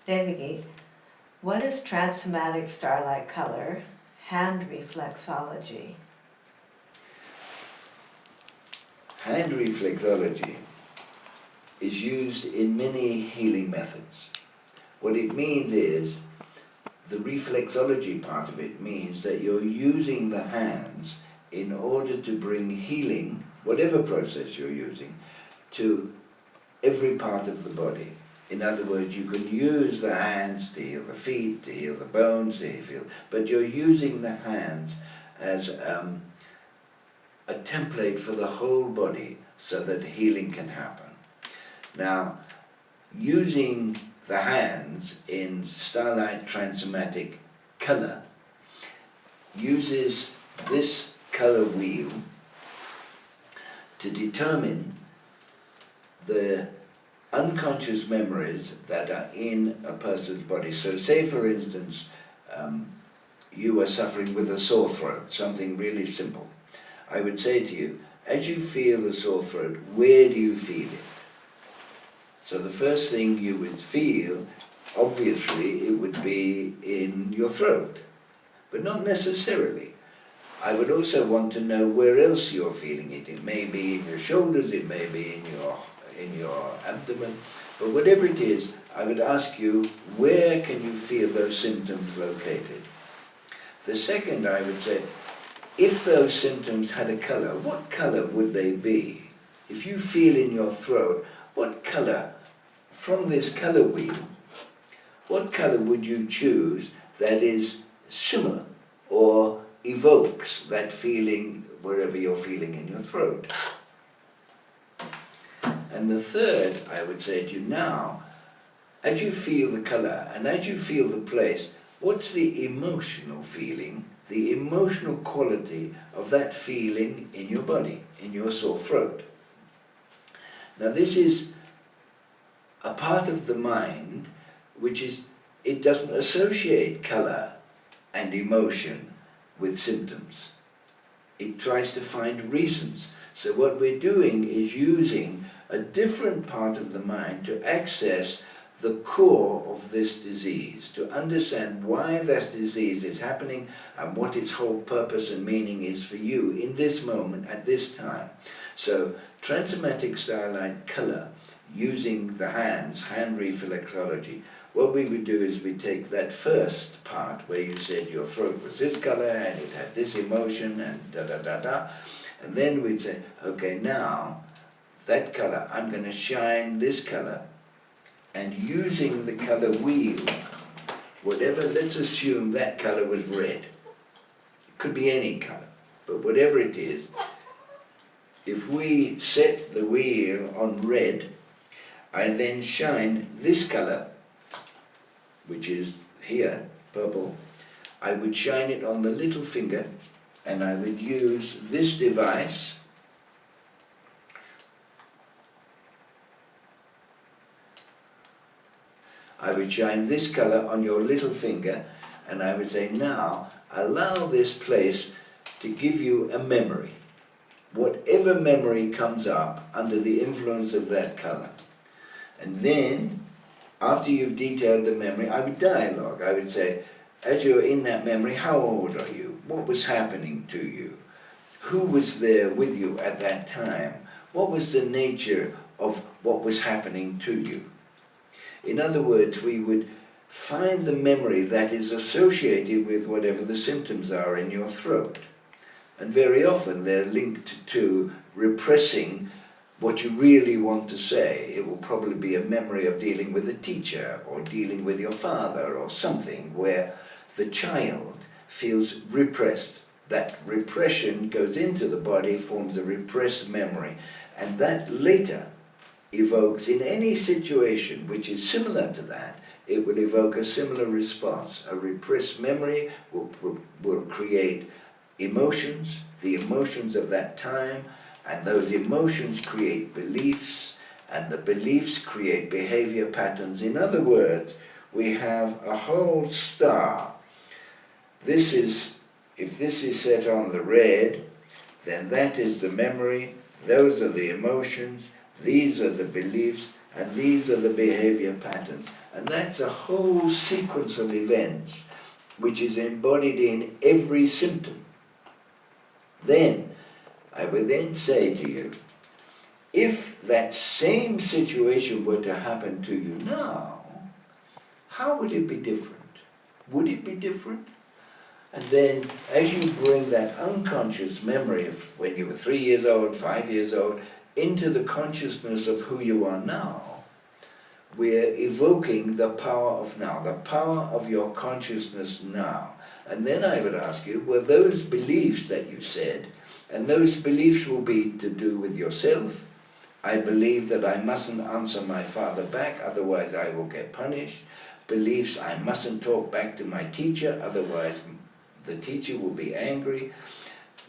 Devaki, what is Transomatic Starlight color, hand reflexology? Hand reflexology is used in many healing methods. What it means is, the reflexology part of it means that you're using the hands in order to bring healing, whatever process you're using, to every part of the body. In other words, you can use the hands to heal the feet, to heal the bones, to heal, but you're using the hands as a template for the whole body so that healing can happen. Now, using the hands in Starlight Transomatic color uses this color wheel to determine the unconscious memories that are in a person's body. So say for instance, you are suffering with a sore throat, something really simple. I would say to you, as you feel the sore throat, where do you feel it? So the first thing you would feel, obviously, it would be in your throat, but not necessarily. I would also want to know where else you're feeling it. It may be in your shoulders, it may be in your abdomen, but whatever it is, I would ask you, where can you feel those symptoms located? The second, I would say, if those symptoms had a color, what color would they be? If you feel in your throat, what color, from this color wheel, what color would you choose that is similar or evokes that feeling wherever you're feeling in your throat? And the third, I would say to you now, as you feel the color and as you feel the place, what's the emotional feeling, the emotional quality of that feeling in your body, in your sore throat? Now this is a part of the mind which is, it doesn't associate color and emotion with symptoms. It tries to find reasons. So what we're doing is using a different part of the mind to access the core of this disease, to understand why this disease is happening and what its whole purpose and meaning is for you in this moment, at this time. So Transomatic Starlight color, using the hands, hand reflexology, what we would do is we take that first part where you said your throat was this color and it had this emotion and da-da-da-da, and then we'd say, okay, now that color, I'm going to shine this color, and using the color wheel, whatever, let's assume that color was red. It could be any color, but whatever it is, if we set the wheel on red, I then shine this color, which is here, purple, I would shine it on the little finger, and I would use this device I would shine this color on your little finger, and I would say, now allow this place to give you a memory. Whatever memory comes up under the influence of that color. And then, after you've detailed the memory, I would dialogue. I would say, as you're in that memory, how old are you? What was happening to you? Who was there with you at that time? What was the nature of what was happening to you? In other words, we would find the memory that is associated with whatever the symptoms are in your throat. And very often they're linked to repressing what you really want to say. It will probably be a memory of dealing with a teacher or dealing with your father or something where the child feels repressed. That repression goes into the body, forms a repressed memory, and that later evokes in any situation which is similar to that, it will evoke a similar response. A repressed memory will create emotions, the emotions of that time, and those emotions create beliefs, and the beliefs create behavior patterns. In other words, we have a whole star. This is, if this is set on the red, then that is the memory, those are the emotions, these are the beliefs, and these are the behavior patterns. And that's a whole sequence of events which is embodied in every symptom. Then, I would then say to you, if that same situation were to happen to you now, how would it be different? Would it be different? And then, as you bring that unconscious memory of when you were 3 years old, 5 years old, into the consciousness of who you are now, we're evoking the power of now, the power of your consciousness now. And then I would ask you, were those beliefs that you said, and those beliefs will be to do with yourself. I believe that I mustn't answer my father back, otherwise I will get punished. Beliefs, I mustn't talk back to my teacher, otherwise the teacher will be angry.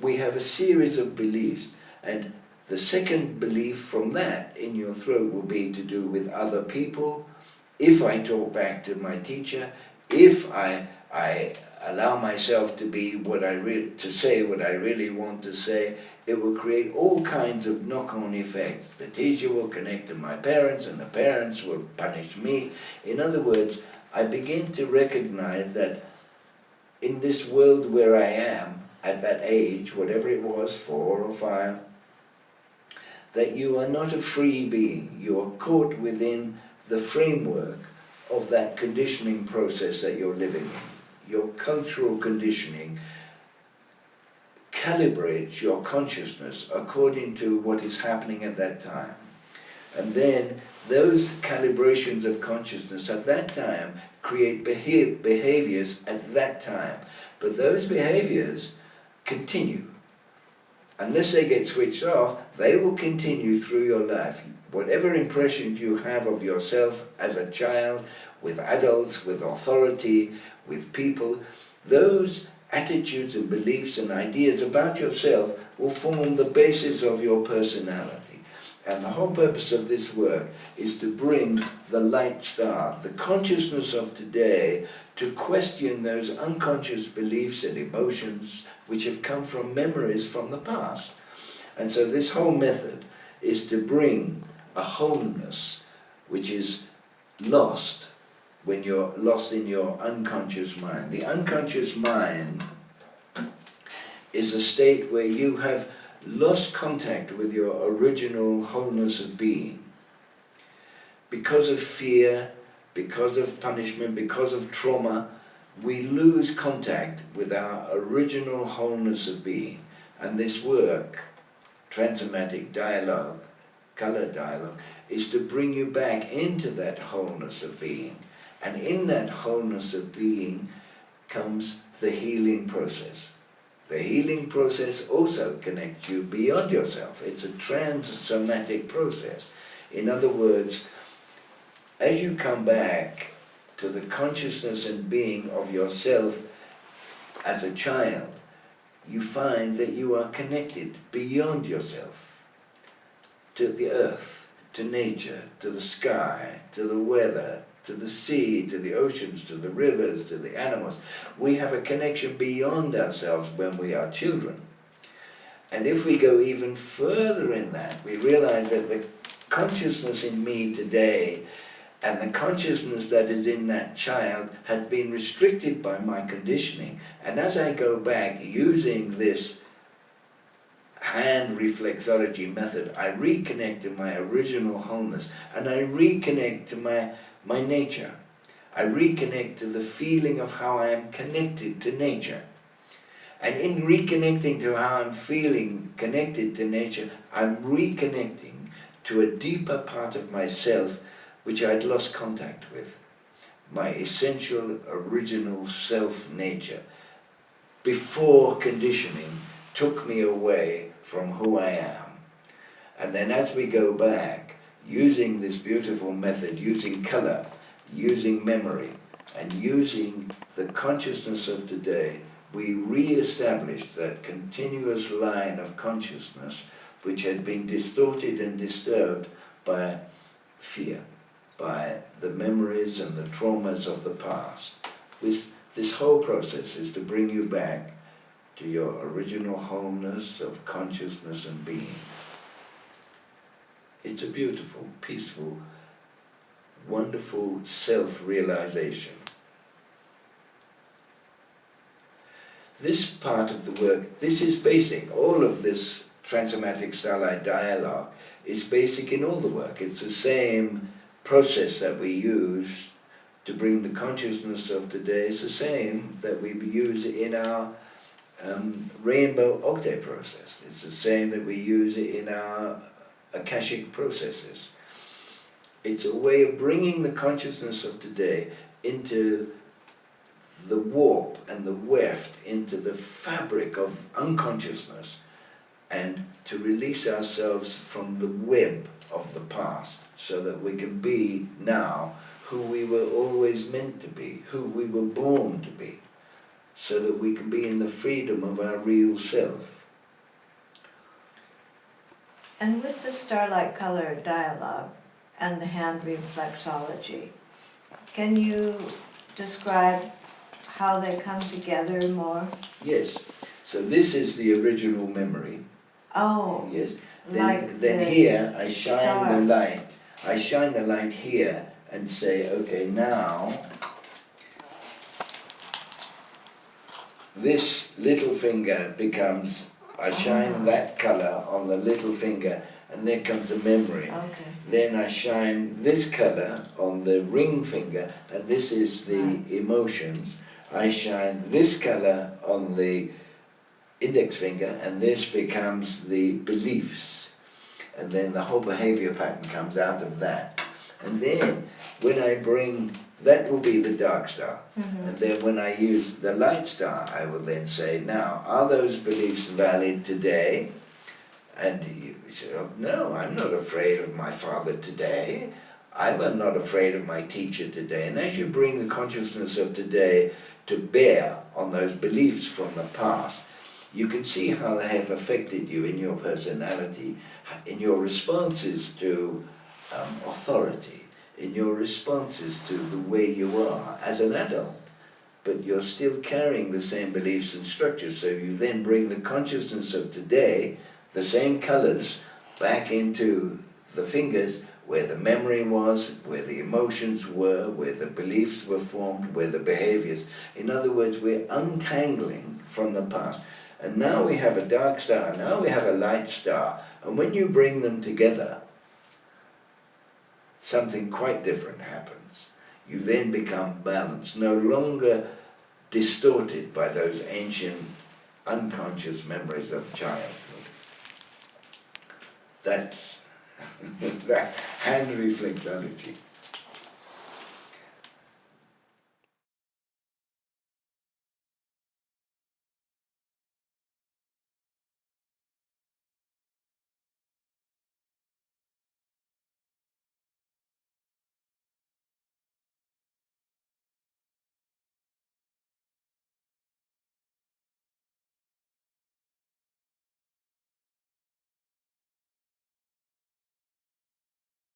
We have a series of beliefs, and the second belief from that in your throat will be to do with other people. If I talk back to my teacher, if I allow myself to be to say what I really want to say, it will create all kinds of knock-on effects. The teacher will connect to my parents, and the parents will punish me. In other words, I begin to recognize that in this world where I am, at that age, whatever it was, 4 or 5, that you are not a free being. You are caught within the framework of that conditioning process that you're living in. Your cultural conditioning calibrates your consciousness according to what is happening at that time. And then those calibrations of consciousness at that time create behaviors at that time. But those behaviors continue. Unless they get switched off, they will continue through your life. Whatever impressions you have of yourself as a child, with adults, with authority, with people, those attitudes and beliefs and ideas about yourself will form the basis of your personality. And the whole purpose of this work is to bring the light star, the consciousness of today, to question those unconscious beliefs and emotions which have come from memories from the past. And so this whole method is to bring a wholeness which is lost when you're lost in your unconscious mind. The unconscious mind is a state where you have lost contact with your original wholeness of being. Because of fear, because of punishment, because of trauma, we lose contact with our original wholeness of being. And this work, Transomatic dialogue, color dialogue, is to bring you back into that wholeness of being. And in that wholeness of being comes the healing process. The healing process also connects you beyond yourself. It's a transomatic process. In other words, as you come back to the consciousness and being of yourself as a child, you find that you are connected beyond yourself to the earth, to nature, to the sky, to the weather, to the sea, to the oceans, to the rivers, to the animals. We have a connection beyond ourselves when we are children. And if we go even further in that, we realize that the consciousness in me today and the consciousness that is in that child had been restricted by my conditioning. And as I go back using this hand reflexology method, I reconnect to my original wholeness, and I reconnect to my nature. I reconnect to the feeling of how I am connected to nature. And in reconnecting to how I'm feeling connected to nature, I'm reconnecting to a deeper part of myself which I'd lost contact with. My essential, original self-nature, before conditioning, took me away from who I am. And then as we go back, using this beautiful method, using color, using memory, and using the consciousness of today, we re-establish that continuous line of consciousness which had been distorted and disturbed by fear, by the memories and the traumas of the past. This whole process is to bring you back to your original wholeness of consciousness and being. It's a beautiful, peaceful wonderful self-realization. This part of the work, this is basic. All of this Transomatic Starlight dialogue is basic in all the work. It's the same process that we use to bring the consciousness of today. It's the same that we use in our rainbow octave process. It's the same that we use in our Akashic processes. It's a way of bringing the consciousness of today into the warp and the weft, into the fabric of unconsciousness, and to release ourselves from the web of the past so that we can be now who we were always meant to be, who we were born to be, so that we can be in the freedom of our real self. And with the Starlight Color dialogue and the hand reflexology, can you describe how they come together more? Yes. So this is the original memory. Oh. Yes. Like then here I shine star. the light. I shine the light here and say, okay, now this little finger becomes, I shine that color on the little finger, and there comes the memory. Okay. Then I shine this color on the ring finger, and this is the emotions. I shine this color on the index finger, and this becomes the beliefs. And then the whole behavior pattern comes out of that. And then when I bring, that will be the dark star. Mm-hmm. And then when I use the light star, I will then say, now, are those beliefs valid today? And you say, oh, no, I'm not afraid of my father today. I'm not afraid of my teacher today. And as you bring the consciousness of today to bear on those beliefs from the past, you can see how they have affected you in your personality, in your responses to authority, in your responses to the way you are as an adult. But you're still carrying the same beliefs and structures, so you then bring the consciousness of today, the same colors, back into the fingers where the memory was, where the emotions were, where the beliefs were formed, where the behaviors. In other words, we're untangling from the past. And now we have a dark star, now we have a light star, and when you bring them together, something quite different happens. You then become balanced, no longer distorted by those ancient unconscious memories of childhood. That's that hand reflexology.